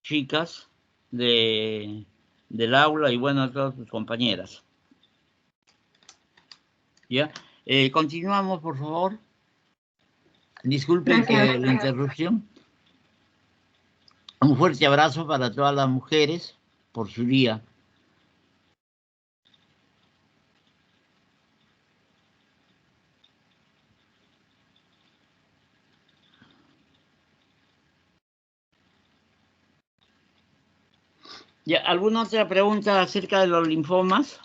chicas del aula y bueno, a todas sus compañeras. ¿Ya? Continuamos, por favor. Disculpen la interrupción. Un fuerte abrazo para todas las mujeres por su día. ¿Ya? ¿Alguna otra pregunta acerca de los linfomas?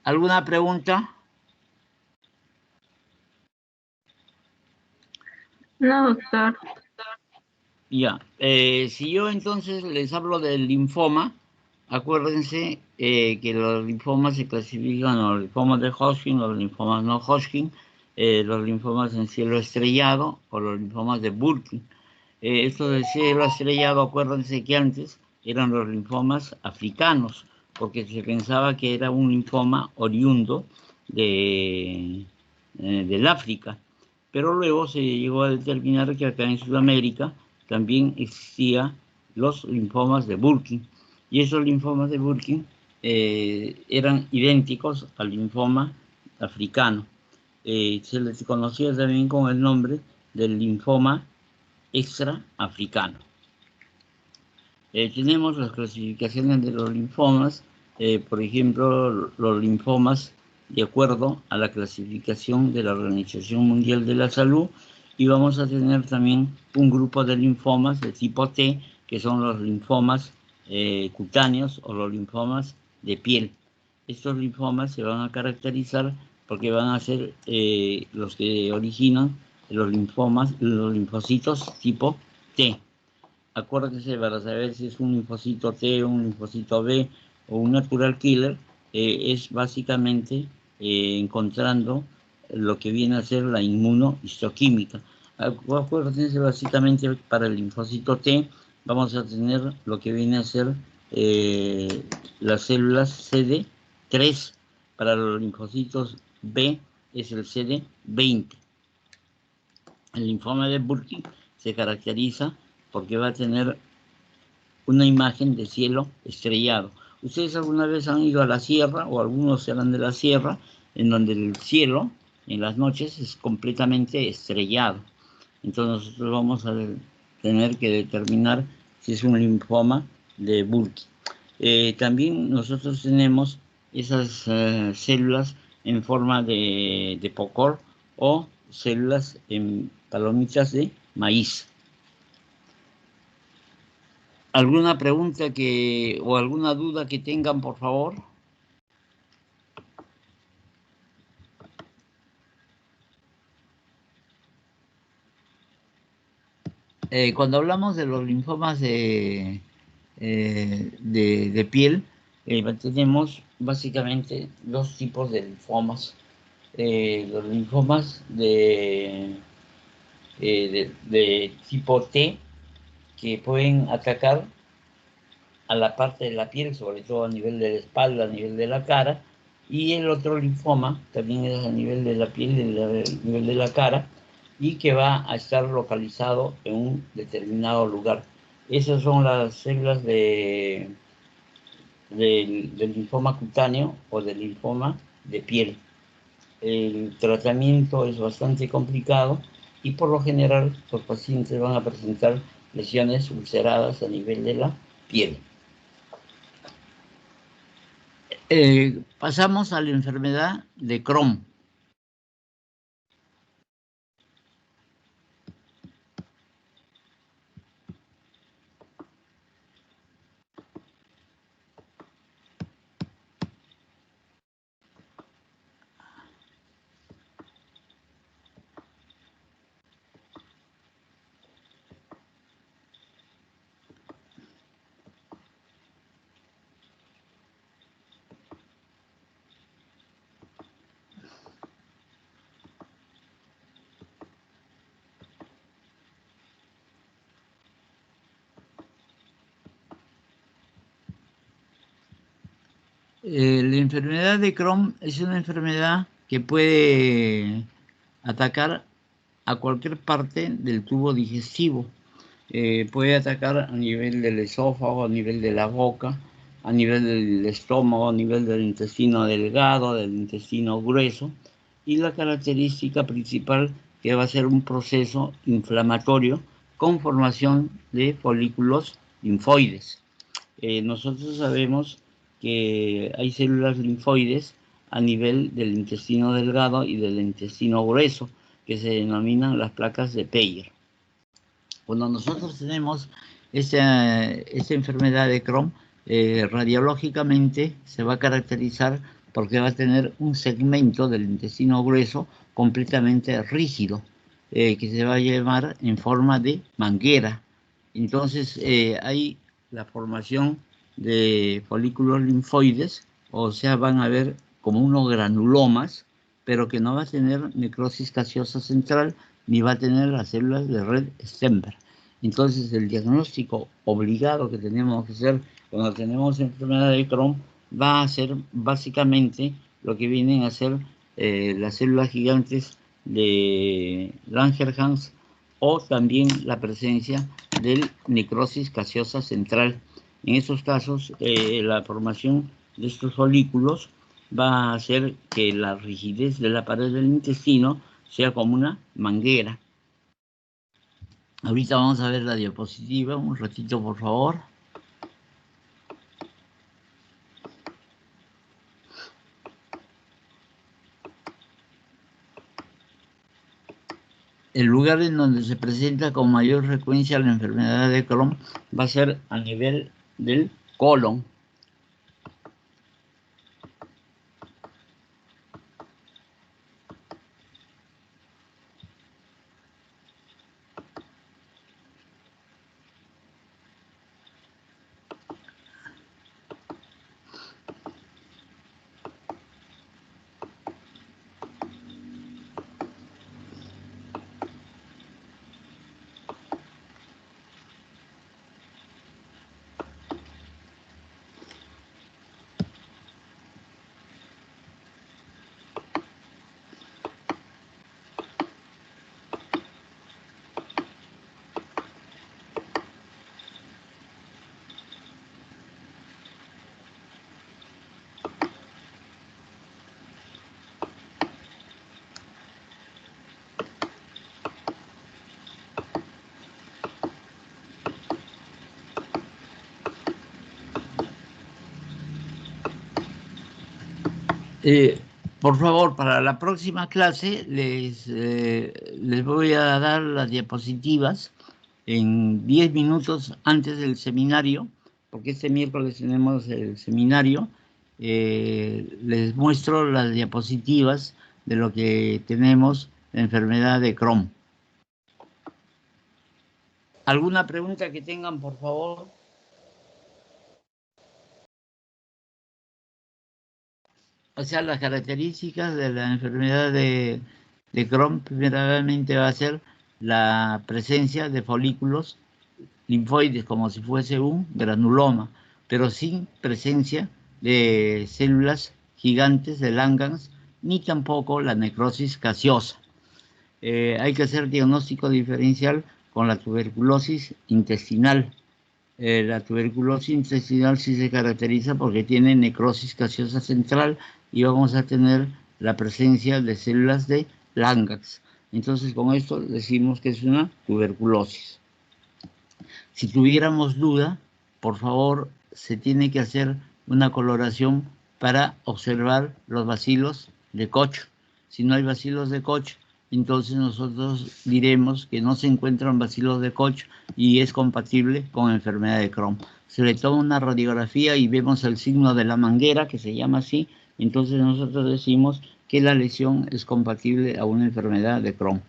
¿Alguna pregunta? No, doctor. Ya. Si yo entonces les hablo del linfoma, acuérdense que los linfomas se clasifican en los linfomas de Hodgkin, los linfomas no Hodgkin, los linfomas en cielo estrellado o los linfomas de Burkitt. Estos de cielo estrellado, acuérdense que antes eran los linfomas africanos, porque se pensaba que era un linfoma oriundo del África. Pero luego se llegó a determinar que acá en Sudamérica también existían los linfomas de Burkitt. Y esos linfomas de Burkitt eran idénticos al linfoma africano. Se les conocía también con el nombre del linfoma extraafricano. Tenemos las clasificaciones de los linfomas, por ejemplo, los linfomas de acuerdo a la clasificación de la Organización Mundial de la Salud, y vamos a tener también un grupo de linfomas de tipo T, que son los linfomas cutáneos o los linfomas de piel. Estos linfomas se van a caracterizar porque van a ser los que originan los linfomas, los linfocitos tipo T. Acuérdense, para saber si es un linfocito T, un linfocito B o un natural killer, es básicamente encontrando lo que viene a ser la inmunohistoquímica. Acuérdense, básicamente para el linfocito T vamos a tener lo que viene a ser las células CD3. Para los linfocitos B es el CD20. El linfoma de Burkitt se caracteriza porque va a tener una imagen de cielo estrellado. ¿Ustedes alguna vez han ido a la sierra, o algunos serán de la sierra, en donde el cielo en las noches es completamente estrellado? Entonces nosotros vamos a tener que determinar si es un linfoma de Burkitt. También nosotros tenemos esas células en forma de pocor o células en palomitas de maíz. ¿Alguna pregunta o alguna duda que tengan, por favor? Cuando hablamos de los linfomas de piel, tenemos básicamente dos tipos de linfomas. Los linfomas de tipo T, que pueden atacar a la parte de la piel, sobre todo a nivel de la espalda, a nivel de la cara, y el otro linfoma también es a nivel de la piel, a nivel de la cara, y que va a estar localizado en un determinado lugar. Esas son las células del linfoma cutáneo o del linfoma de piel. El tratamiento es bastante complicado y por lo general los pacientes van a presentar lesiones ulceradas a nivel de la piel. Pasamos a la enfermedad de Crohn. La enfermedad de Crohn es una enfermedad que puede atacar a cualquier parte del tubo digestivo. Puede atacar a nivel del esófago, a nivel de la boca, a nivel del estómago, a nivel del intestino delgado, del intestino grueso, y la característica principal que va a ser un proceso inflamatorio con formación de folículos linfoides. Nosotros sabemos que hay células linfoides a nivel del intestino delgado y del intestino grueso, que se denominan las placas de Peyer. Cuando nosotros tenemos esta enfermedad de Crohn, radiológicamente se va a caracterizar porque va a tener un segmento del intestino grueso completamente rígido, que se va a llamar en forma de manguera. Entonces hay la formación de folículos linfoides, o sea, van a haber como unos granulomas, pero que no va a tener necrosis gaseosa central, ni va a tener las células de red Stenberg. Entonces, el diagnóstico obligado que tenemos que hacer cuando tenemos enfermedad de Crohn va a ser básicamente lo que vienen a ser las células gigantes de Langerhans, o también la presencia de necrosis gaseosa central. En esos casos, la formación de estos folículos va a hacer que la rigidez de la pared del intestino sea como una manguera. Ahorita vamos a ver la diapositiva, un ratito por favor. El lugar en donde se presenta con mayor frecuencia la enfermedad de Crohn va a ser a nivel del colon. Por favor, para la próxima clase les voy a dar las diapositivas en 10 minutos antes del seminario, porque este miércoles tenemos el seminario. Les muestro las diapositivas de lo que tenemos, la enfermedad de Crohn. ¿Alguna pregunta que tengan, por favor? O sea, las características de la enfermedad de Crohn primeramente va a ser la presencia de folículos linfoides como si fuese un granuloma, pero sin presencia de células gigantes de Langerhans, ni tampoco la necrosis gaseosa. Hay que hacer diagnóstico diferencial con la tuberculosis intestinal. La tuberculosis intestinal sí se caracteriza porque tiene necrosis gaseosa central y vamos a tener la presencia de células de Langerhans. Entonces, con esto decimos que es una tuberculosis. Si tuviéramos duda, por favor, se tiene que hacer una coloración para observar los bacilos de Koch. Si no hay bacilos de Koch, entonces nosotros diremos que no se encuentran bacilos de Koch y es compatible con enfermedad de Crohn. Se le toma una radiografía y vemos el signo de la manguera, que se llama así, entonces nosotros decimos que la lesión es compatible a una enfermedad de Crohn.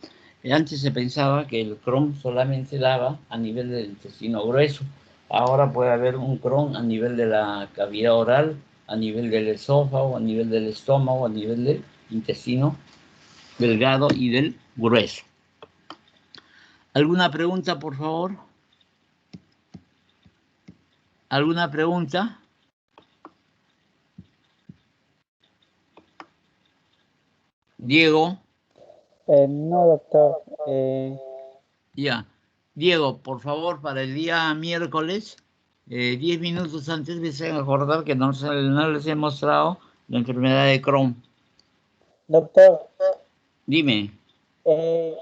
Antes se pensaba que el Crohn solamente daba a nivel del intestino grueso. Ahora puede haber un Crohn a nivel de la cavidad oral, a nivel del esófago, a nivel del estómago, a nivel del intestino delgado y del grueso. ¿Alguna pregunta, por favor? ¿Alguna pregunta? Diego. No, doctor. Ya. Diego, por favor, para el día miércoles, 10 minutos antes, me hacen acordar que no les he mostrado la enfermedad de Crohn. Doctor, Dime. eh,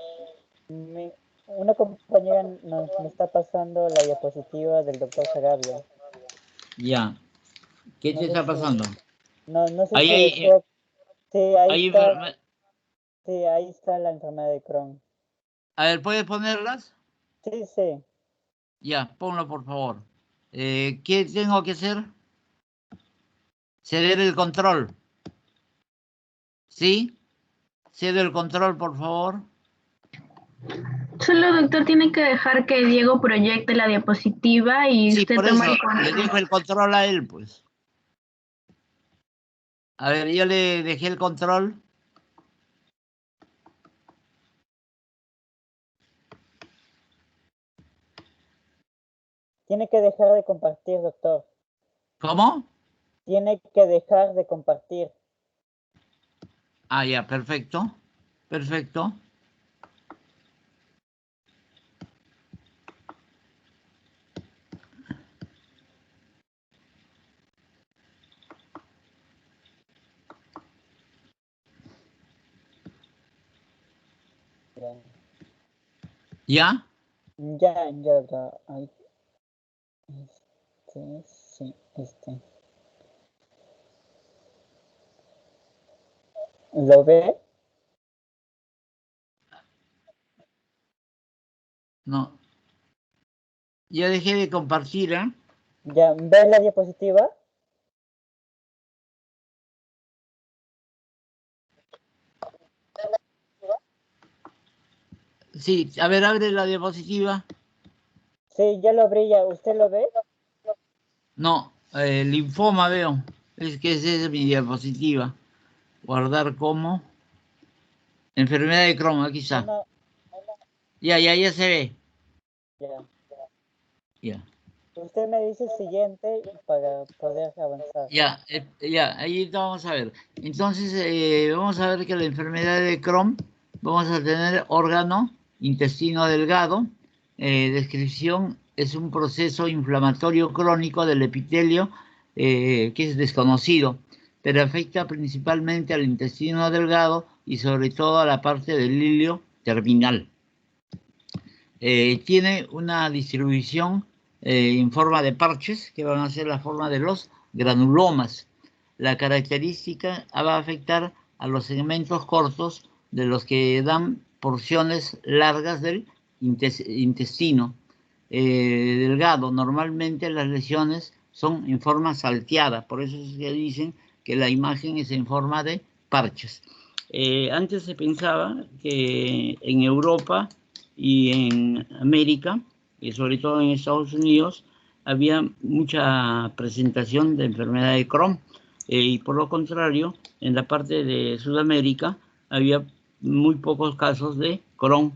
una compañera me está pasando la diapositiva del doctor Sarabia. Ya. ¿Qué No te sé está pasando? no sé Ahí si hay, desea. Sí, ahí hay está. enfermedad. Sí, ahí está la enfermedad de Crohn. A ver, ¿puedes ponerlas? Sí, sí. Ya, ponlo por favor. ¿Qué tengo que hacer? Ceder el control. ¿Sí? Cedo el control, por favor. Solo, doctor, tiene que dejar que Diego proyecte la diapositiva y Sí, usted por toma eso el le dejo control. el control a él, pues. A ver, yo le dejé el control. Tiene que dejar de compartir, doctor. ¿Cómo? Tiene que dejar de compartir. Ah, ya, perfecto. Perfecto. ¿Ya? Ya, ya, doctor. Ahí. Sí, este. ¿Lo ve? No. Ya dejé de compartir, ¿eh? ¿Ya ve la diapositiva? Sí, a ver, abre la diapositiva. Sí, ya lo abrí, ya. ¿Usted lo ve? No, linfoma veo. Es que esa es mi diapositiva. Guardar como. Enfermedad de Crohn, aquí está. No, Ya se ve. ya. Ya. Usted me dice siguiente para poder avanzar. Ya, ahí vamos a ver. Entonces, vamos a ver que la enfermedad de Crohn, vamos a tener órgano, intestino delgado. Descripción, es un proceso inflamatorio crónico del epitelio que es desconocido, pero afecta principalmente al intestino delgado y sobre todo a la parte del hilio terminal. Tiene una distribución en forma de parches, que van a ser la forma de los granulomas. La característica va a afectar a los segmentos cortos de los que dan porciones largas del intestino delgado. Normalmente las lesiones son en forma salteada, por eso se dicen que la imagen es en forma de parches. Antes se pensaba que en Europa y en América, y sobre todo en Estados Unidos, había mucha presentación de enfermedad de Crohn. Y por lo contrario, en la parte de Sudamérica había muy pocos casos de Crohn.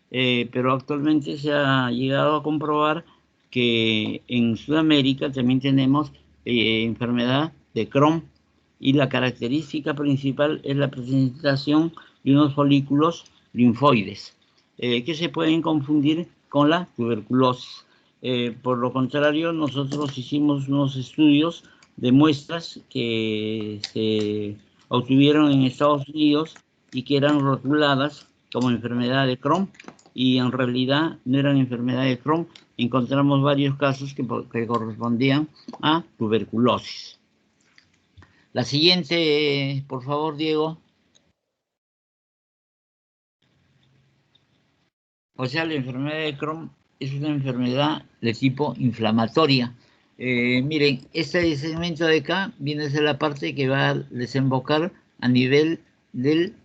Pero actualmente se ha llegado a comprobar que en Sudamérica también tenemos enfermedad de Crohn y la característica principal es la presentación de unos folículos linfoides que se pueden confundir con la tuberculosis. Por lo contrario, nosotros hicimos unos estudios de muestras que se obtuvieron en Estados Unidos y que eran rotuladas como enfermedad de Crohn y en realidad no eran enfermedad de Crohn. Encontramos varios casos que correspondían a tuberculosis. La siguiente, por favor, Diego. O sea, la enfermedad de Crohn es una enfermedad de tipo inflamatoria. Miren, este segmento de acá viene a ser la parte que va a desembocar a nivel del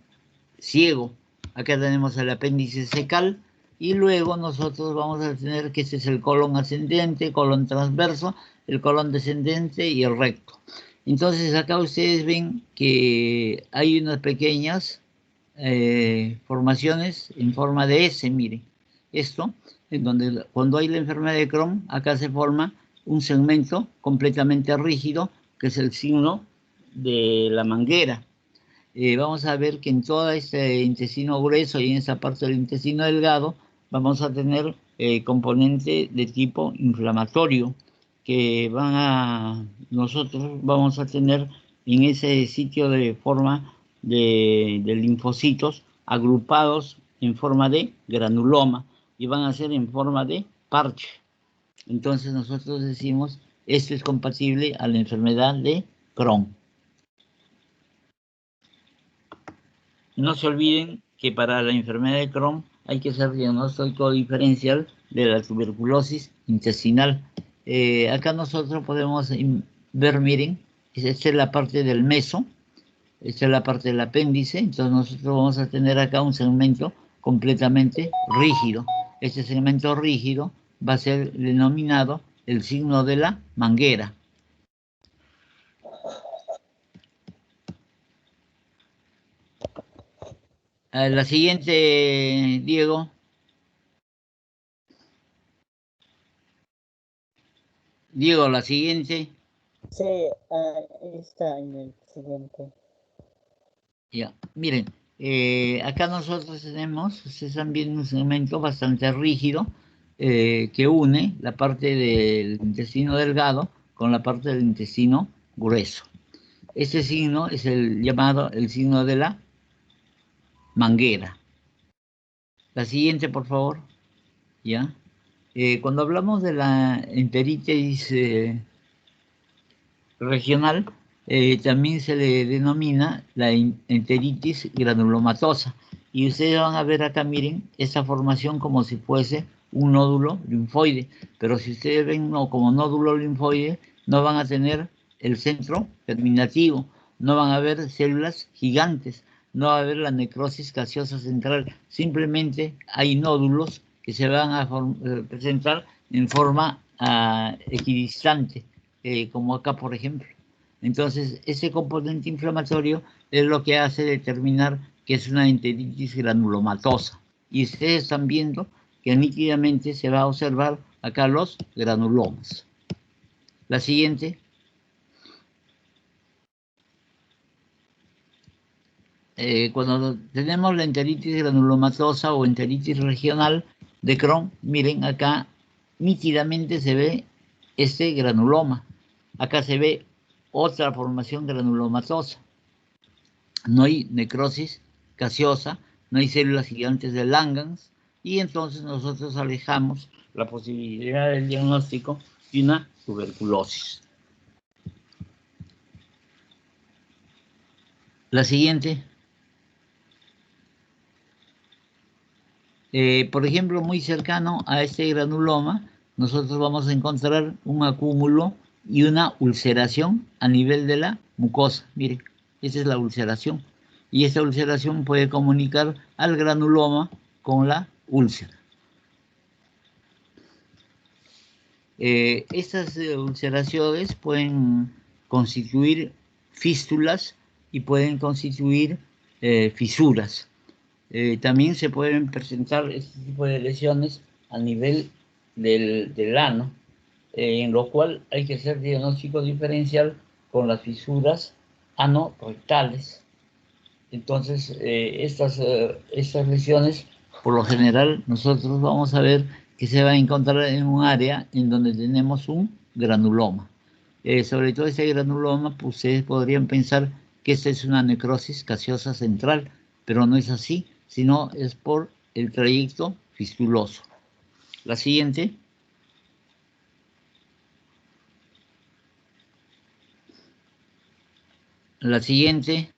ciego. Acá tenemos el apéndice secal y luego nosotros vamos a tener que este es el colon ascendente, colon transverso, el colon descendente y el recto. Entonces acá ustedes ven que hay unas pequeñas formaciones en forma de S, miren. Esto, en donde cuando hay la enfermedad de Crohn, acá se forma un segmento completamente rígido, que es el signo de la manguera. vamos a ver que en todo este intestino grueso y en esa parte del intestino delgado vamos a tener componentes de tipo inflamatorio que nosotros vamos a tener en ese sitio de forma de linfocitos agrupados en forma de granuloma y van a ser en forma de parche. Entonces nosotros decimos, esto es compatible a la enfermedad de Crohn. No se olviden que para la enfermedad de Crohn hay que hacer diagnóstico diferencial de la tuberculosis intestinal. Acá nosotros podemos ver, miren, esta es la parte del meso, esta es la parte del apéndice, entonces nosotros vamos a tener acá un segmento completamente rígido. Este segmento rígido va a ser denominado el signo de la manguera. La siguiente, Diego. Diego, la siguiente. Sí, está en el siguiente. Ya, miren, acá nosotros tenemos, ustedes están viendo un segmento bastante rígido que une la parte del intestino delgado con la parte del intestino grueso. Este signo es el llamado el signo de la manguera. La siguiente, por favor. ¿Ya? Cuando hablamos de la enteritis regional, también se le denomina la enteritis granulomatosa. Y ustedes van a ver acá, miren, esa formación como si fuese un nódulo linfoide. Pero si ustedes ven como nódulo linfoide, no van a tener el centro terminativo, no van a ver células gigantes, no va a haber la necrosis gaseosa central. Simplemente hay nódulos que se van a presentar en forma equidistante, como acá, por ejemplo. Entonces, ese componente inflamatorio es lo que hace determinar que es una enteritis granulomatosa. Y ustedes están viendo que nítidamente se va a observar acá los granulomas. La siguiente. Cuando tenemos la enteritis granulomatosa o enteritis regional de Crohn, miren acá nítidamente se ve este granuloma. Acá se ve otra formación granulomatosa. No hay necrosis gaseosa, no hay células gigantes de Langerhans, y entonces nosotros alejamos la posibilidad del diagnóstico de una tuberculosis. La siguiente. Por ejemplo, muy cercano a este granuloma, nosotros vamos a encontrar un acúmulo y una ulceración a nivel de la mucosa. Miren, esa es la ulceración. Y esta ulceración puede comunicar al granuloma con la úlcera. Estas ulceraciones pueden constituir fístulas y pueden constituir fisuras. También se pueden presentar este tipo de lesiones a nivel del ano, en lo cual hay que hacer diagnóstico diferencial con las fisuras anorrectales. Entonces, estas lesiones, por lo general, nosotros vamos a ver que se va a encontrar en un área en donde tenemos un granuloma. Sobre todo ese granuloma, pues ustedes podrían pensar que esta es una necrosis gaseosa central, pero no es así, sino es por el trayecto fistuloso. La siguiente. La siguiente.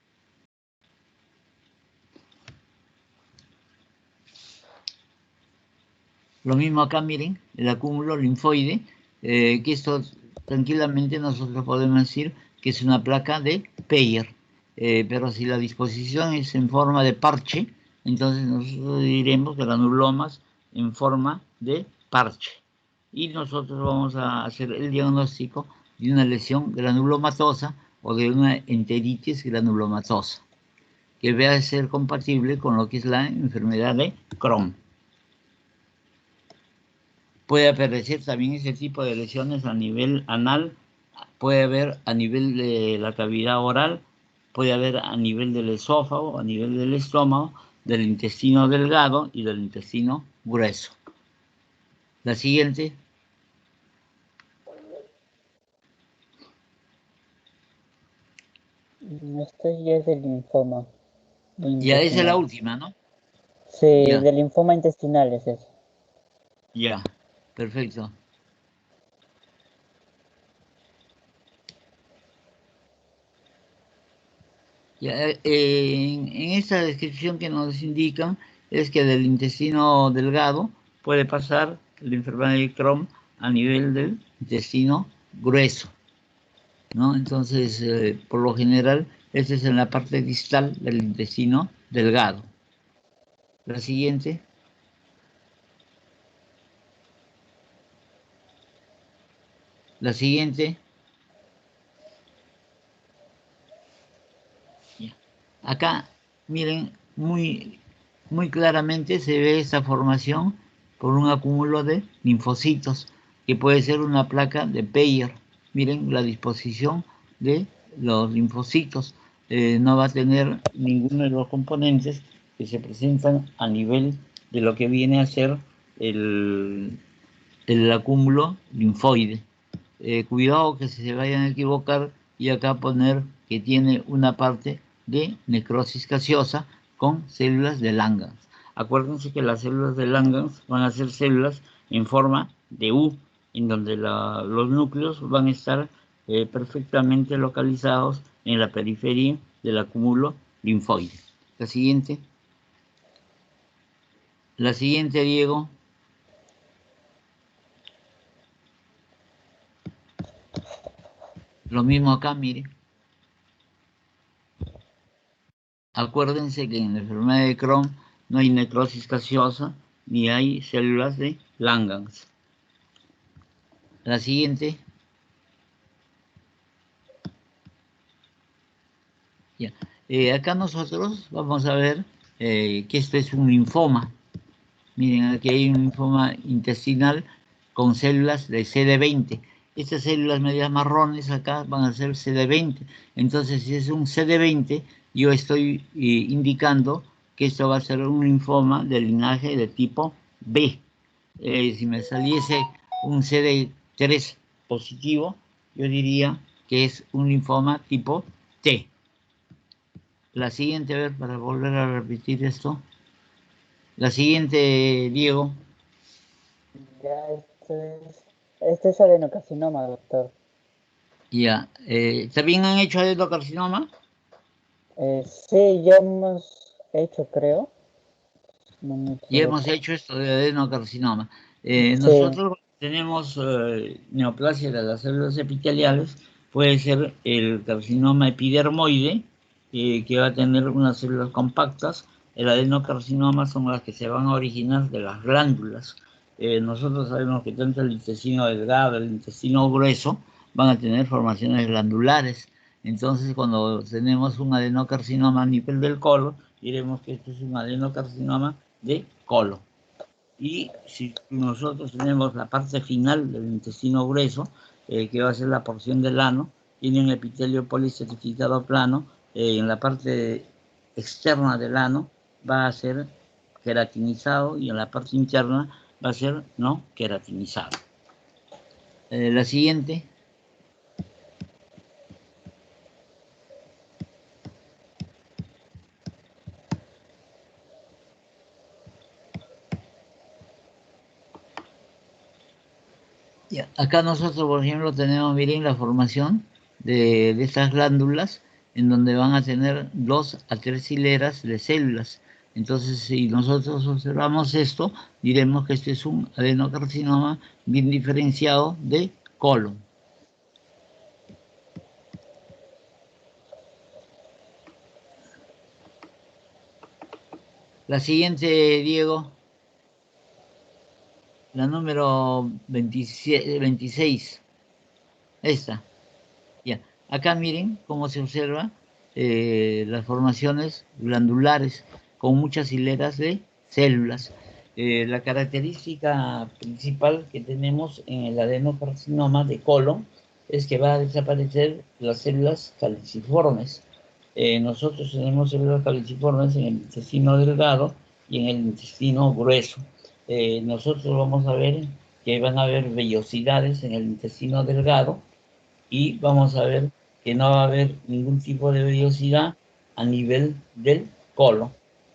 Lo mismo acá, miren, el acúmulo linfoide, que esto tranquilamente nosotros podemos decir que es una placa de Peyer. Pero si la disposición es en forma de parche, entonces nosotros diremos granulomas en forma de parche. Y nosotros vamos a hacer el diagnóstico de una lesión granulomatosa o de una enteritis granulomatosa, que vea a ser compatible con lo que es la enfermedad de Crohn. Puede aparecer también ese tipo de lesiones a nivel anal, puede haber a nivel de la cavidad oral, puede haber a nivel del esófago, a nivel del estómago, del intestino delgado y del intestino grueso. La siguiente. Esto ya es del linfoma. Ya, esa es la Intestinal. última, ¿no? Sí, Ya, del linfoma intestinal es eso. ya, perfecto. Ya, en esta descripción que nos indican es que del intestino delgado puede pasar la enfermedad de Crohn a nivel del intestino grueso, ¿no? Entonces, por lo general, este es en la parte distal del intestino delgado. La siguiente. La siguiente. Acá, miren, muy claramente se ve esta formación por un acúmulo de linfocitos, que puede ser una placa de Peyer. Miren la disposición de los linfocitos. No va a tener ninguno de los componentes que se presentan a nivel de lo que viene a ser el acúmulo linfoide. Cuidado que se vayan a equivocar y acá poner que tiene una parte de necrosis gaseosa con células de Langerhans. Acuérdense que las células de Langerhans van a ser células en forma de U, en donde los núcleos van a estar perfectamente localizados en la periferia del acúmulo linfoide. La siguiente. La siguiente, Diego. Lo mismo acá, mire. Acuérdense que en la enfermedad de Crohn no hay necrosis gaseosa ni hay células de Langerhans. La siguiente. Ya. Acá nosotros vamos a ver que esto es un linfoma. Miren, aquí hay un linfoma intestinal con células de CD20. Estas células medias marrones acá van a ser CD20. Entonces, si es un CD20, yo estoy indicando que esto va a ser un linfoma de linaje de tipo B. Si me saliese un CD3 positivo, yo diría que es un linfoma tipo T. La siguiente, a ver, para volver a repetir esto. La siguiente, Diego. Ya, esto es adenocarcinoma, doctor. Ya. ¿También han hecho adenocarcinoma? Sí, ya hemos hecho, creo. No me Y hemos equivoco. hecho esto de adenocarcinoma. Sí, Nosotros tenemos neoplasia de las células epiteliales, puede ser el carcinoma epidermoide, que va a tener unas células compactas. El adenocarcinoma son las que se van a originar de las glándulas. Nosotros sabemos que tanto el intestino delgado, el intestino grueso, van a tener formaciones glandulares. Entonces, cuando tenemos un adenocarcinoma a nivel del colon, diremos que este es un adenocarcinoma de colon. Y si nosotros tenemos la parte final del intestino grueso, que va a ser la porción del ano, tiene un epitelio policertificado plano, en la parte externa del ano va a ser queratinizado y en la parte interna va a ser no queratinizado. La siguiente. Ya. Acá nosotros, por ejemplo, tenemos, miren, la formación de estas glándulas en donde van a tener 2 a 3 hileras de células. Entonces, si nosotros observamos esto, diremos que este es un adenocarcinoma bien diferenciado de colon. La siguiente, Diego, la número 26. Esta. Ya. Acá miren cómo se observa las formaciones glandulares con muchas hileras de células. La característica principal que tenemos en el adenocarcinoma de colon es que va a desaparecer las células caliciformes. nosotros tenemos células caliciformes en el intestino delgado y en el intestino grueso. Nosotros vamos a ver que van a haber vellosidades en el intestino delgado y vamos a ver que no va a haber ningún tipo de vellosidad a nivel del colon.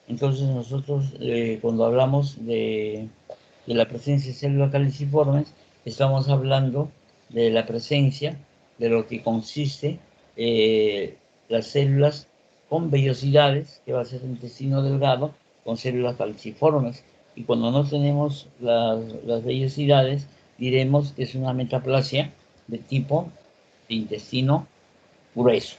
Entonces nosotros cuando hablamos de la presencia de células caliciformes, estamos hablando de la presencia de lo que consiste las células con vellosidades, que va a ser el intestino delgado, con células caliciformes. Y cuando no tenemos las vellosidades, diremos que es una metaplasia de tipo de intestino grueso.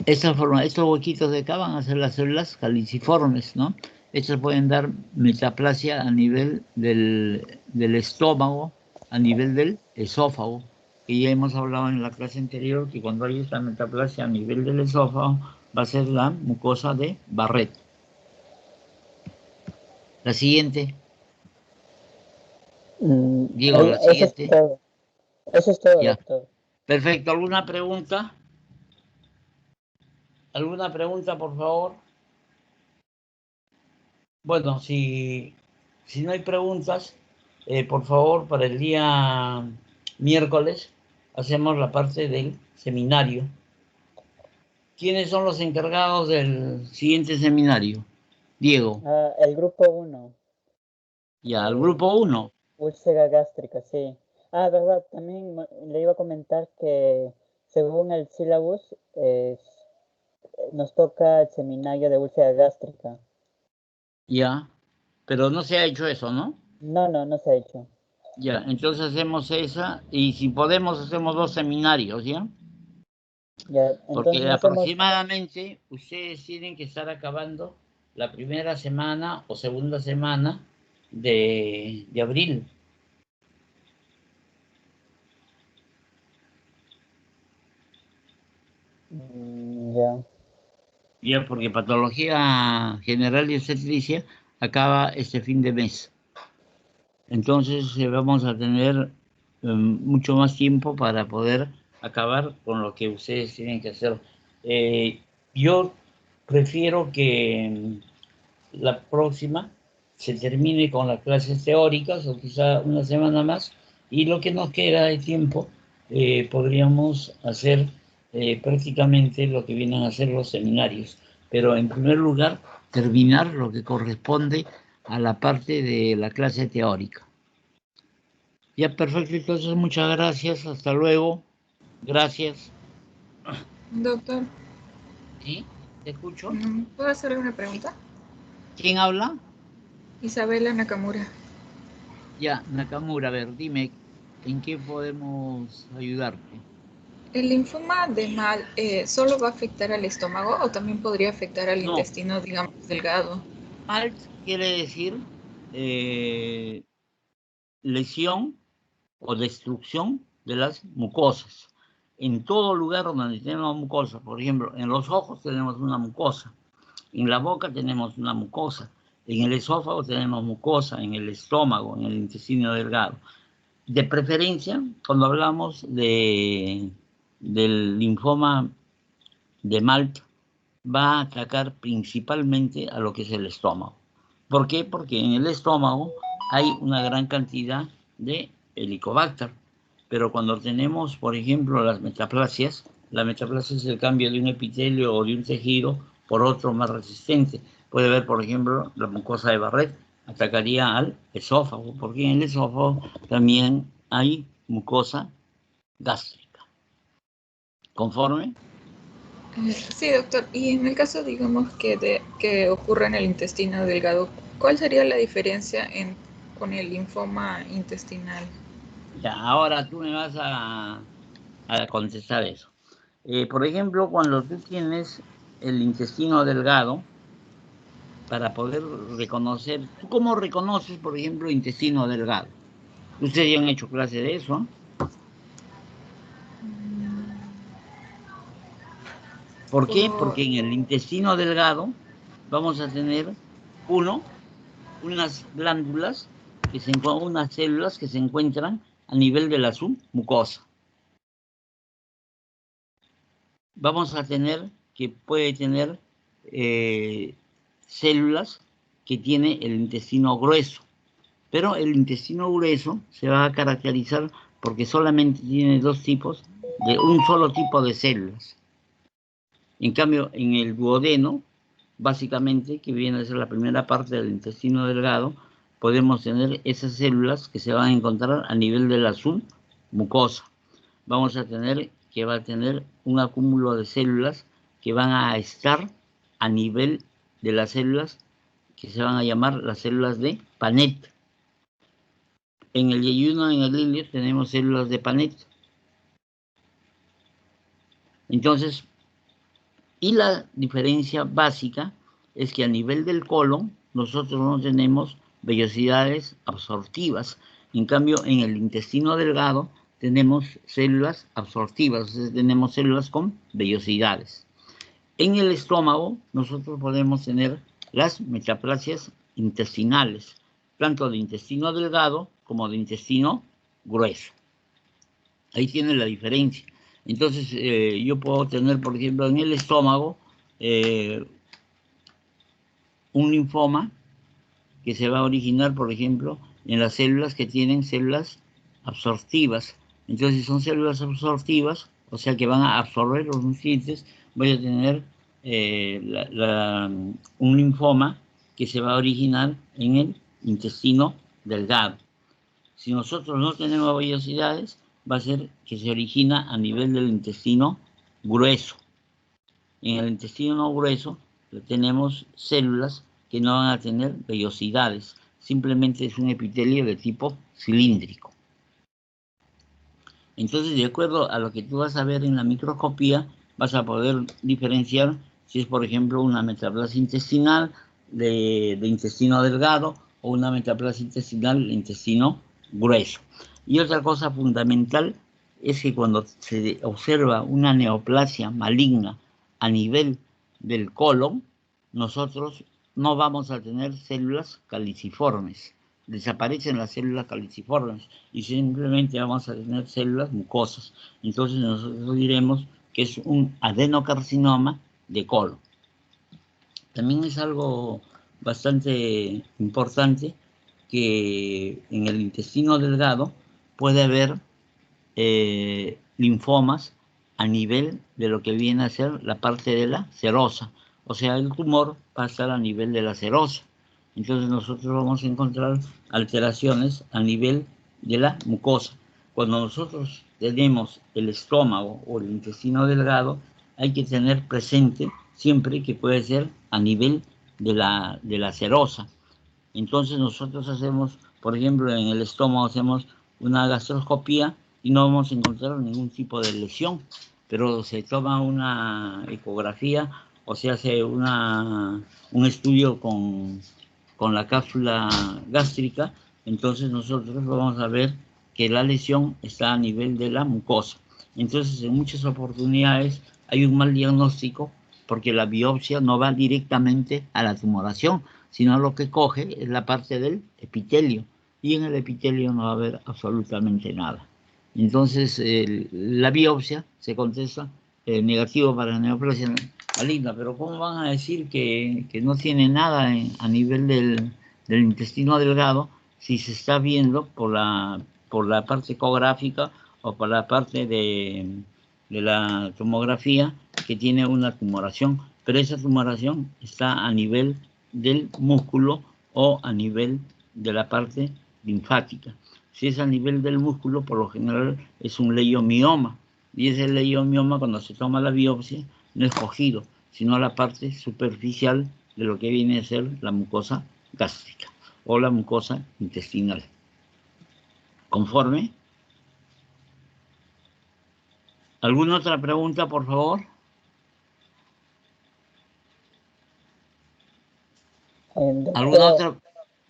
Esta forma, estos huequitos de acá van a ser las células caliciformes, ¿no? Estas pueden dar metaplasia a nivel del estómago, a nivel del esófago. Y ya hemos hablado en la clase anterior que cuando hay esta metaplasia a nivel del esófago, va a ser la mucosa de Barrett. La siguiente. Diego, la siguiente. Eso es todo, ya. doctor. Perfecto. ¿Alguna pregunta? ¿Alguna pregunta, por favor? Bueno, si no hay preguntas, por favor, para el día miércoles hacemos la parte del seminario. ¿Quiénes son los encargados del siguiente seminario? Diego. El grupo 1. Ya, el grupo 1. Úlcera gástrica, sí. Verdad, también le iba a comentar que según el sílabus nos toca el seminario de úlcera gástrica. Ya, pero no se ha hecho eso, ¿no? No se ha hecho. Ya, entonces hacemos esa y si podemos hacemos 2 seminarios, ¿ya? Ya, porque entonces aproximadamente ustedes tienen que estar acabando la primera semana o segunda semana de abril. Ya. Ya, porque patología general y obstetricia acaba este fin de mes. Entonces vamos a tener mucho más tiempo para poder acabar con lo que ustedes tienen que hacer. Yo prefiero que la próxima se termine con las clases teóricas o quizá una semana más y lo que nos queda de tiempo podríamos hacer prácticamente lo que vienen a ser los seminarios, pero en primer lugar terminar lo que corresponde a la parte de la clase teórica. Ya, perfecto, entonces muchas gracias, hasta luego, gracias. Doctor. ¿Sí? ¿Te escucho? ¿Puedo hacerle una pregunta? ¿Quién habla? Isabela Nakamura. Ya, Nakamura, a ver, dime, ¿en qué podemos ayudarte? ¿El linfoma de Mal solo va a afectar al estómago o también podría afectar al intestino, digamos, delgado? MALT quiere decir lesión o destrucción de las mucosas. En todo lugar donde tenemos mucosa, por ejemplo, en los ojos tenemos una mucosa, en la boca tenemos una mucosa, en el esófago tenemos mucosa, en el estómago, en el intestino delgado. De preferencia, cuando hablamos del linfoma de MALT, va a atacar principalmente a lo que es el estómago. ¿Por qué? Porque en el estómago hay una gran cantidad de Helicobacter, pero cuando tenemos, por ejemplo, las metaplasias, la metaplasia es el cambio de un epitelio o de un tejido por otro más resistente. Puede ver, por ejemplo, la mucosa de Barrett atacaría al esófago, porque en el esófago también hay mucosa gástrica. ¿Conforme? Sí, doctor. Y en el caso, digamos, que ocurra en el intestino delgado, ¿cuál sería la diferencia con el linfoma intestinal? Ya, ahora tú me vas a contestar eso. Por ejemplo, cuando tú tienes el intestino delgado, para poder reconocer, ¿tú cómo reconoces, por ejemplo, intestino delgado? Ustedes ya han hecho clase de eso. ¿Por qué? Porque en el intestino delgado vamos a tener unas glándulas, unas células que se encuentran a nivel de la submucosa. vamos a tener que puede tener células que tiene el intestino grueso, pero el intestino grueso se va a caracterizar porque solamente tiene dos tipos, de un solo tipo de células. En cambio, en el duodeno, básicamente, que viene a ser la primera parte del intestino delgado, podemos tener esas células que se van a encontrar a nivel de la submucosa. Vamos a tener que va a tener un acúmulo de células que van a estar a nivel de las células que se van a llamar las células de Paneth. En el yeyuno, en el ilio, tenemos células de Paneth. Entonces, y la diferencia básica es que a nivel del colon nosotros no tenemos vellosidades absortivas. En cambio, en el intestino delgado tenemos células absortivas, o sea, tenemos células con vellosidades. En el estómago nosotros podemos tener las metaplasias intestinales, tanto de intestino delgado como de intestino grueso. Ahí tiene la diferencia. Entonces, yo puedo tener, por ejemplo, en el estómago un linfoma que se va a originar, por ejemplo, en las células que tienen células absortivas. Entonces, si son células absortivas, o sea que van a absorber los nutrientes, voy a tener un linfoma que se va a originar en el intestino delgado. Si nosotros no tenemos vellosidades, va a ser que se origina a nivel del intestino grueso. En el intestino grueso tenemos células que no van a tener vellosidades, simplemente es un epitelio de tipo cilíndrico. Entonces, de acuerdo a lo que tú vas a ver en la microscopía, vas a poder diferenciar si es, por ejemplo, una metaplasia intestinal de intestino delgado o una metaplasia intestinal de intestino grueso. Y otra cosa fundamental es que cuando se observa una neoplasia maligna a nivel del colon, nosotros no vamos a tener células caliciformes. Desaparecen las células caliciformes y simplemente vamos a tener células mucosas. Entonces nosotros diremos que es un adenocarcinoma de colon. También es algo bastante importante que en el intestino delgado puede haber linfomas a nivel de lo que viene a ser la parte de la serosa. O sea, el tumor va a estar a nivel de la serosa. Entonces nosotros vamos a encontrar alteraciones a nivel de la mucosa. Cuando nosotros tenemos el estómago o el intestino delgado, hay que tener presente siempre que puede ser a nivel de la serosa. Entonces nosotros hacemos, por ejemplo, en el estómago hacemos una gastroscopía y no vamos a encontrar ningún tipo de lesión, pero se toma una ecografía o se hace un estudio con la cápsula gástrica, entonces nosotros vamos a ver que la lesión está a nivel de la mucosa. Entonces, en muchas oportunidades hay un mal diagnóstico porque la biopsia no va directamente a la tumoración, sino lo que coge es la parte del epitelio, y en el epitelio no va a haber absolutamente nada. Entonces, la biopsia se contesta negativo para la neoplasia maligna, pero ¿cómo van a decir que no tiene nada a nivel del intestino delgado si se está viendo por la parte ecográfica o por la parte de la tomografía que tiene una tumoración? Pero esa tumoración está a nivel del músculo o a nivel de la parte linfática. Si es a nivel del músculo, por lo general es un leiomioma, y ese leiomioma, cuando se toma la biopsia, no es cogido, sino la parte superficial de lo que viene a ser la mucosa gástrica o la mucosa intestinal. ¿Conforme? ¿Alguna otra pregunta, por favor? ¿Alguna otra?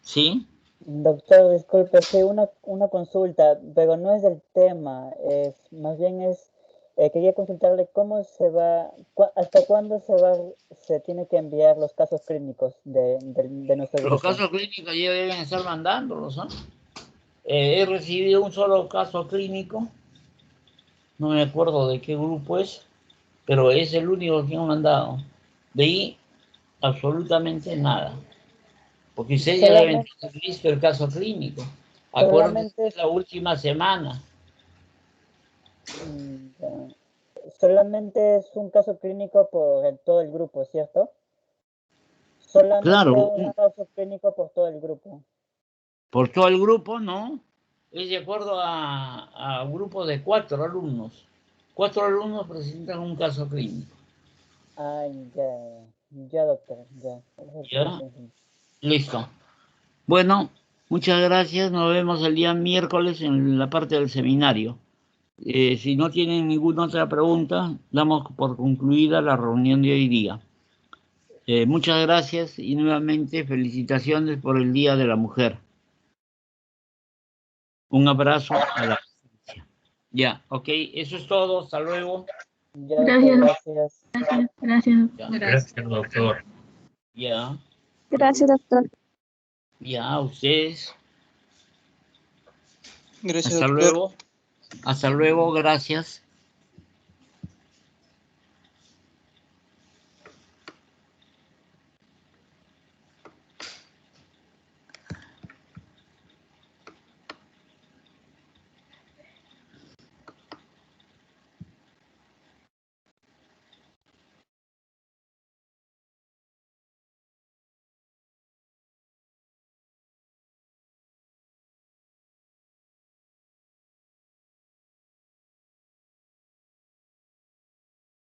¿Sí? Doctor, disculpe, sí, una consulta, pero no es del tema, más bien quería consultarle cómo hasta cuándo se tiene que enviar los casos clínicos de nuestro grupo. Los casos clínicos ya deben estar mandándolos, ¿no? He recibido un solo caso clínico, no me acuerdo de qué grupo es, pero es el único que han mandado. De ahí, absolutamente nada. Porque ustedes ya deben tener listo el caso clínico. Acuérdense la última semana. Solamente es un caso clínico por todo el grupo, ¿cierto? Solamente claro, un caso clínico por todo el grupo. Por todo el grupo, no. Es de acuerdo a un grupo de 4 alumnos. 4 alumnos presentan un caso clínico. Ya, doctor, ya. ¿Ya? Listo. Bueno, muchas gracias. Nos vemos el día miércoles en la parte del seminario. Si no tienen ninguna otra pregunta, damos por concluida la reunión de hoy día. Muchas gracias y nuevamente felicitaciones por el Día de la Mujer. Un abrazo a la presencia. Ya, ok, eso es todo. Hasta luego. Gracias. Gracias, doctor. Ya. Gracias, doctor. Ya, ustedes. Gracias, Hasta doctor. luego. Hasta luego, gracias.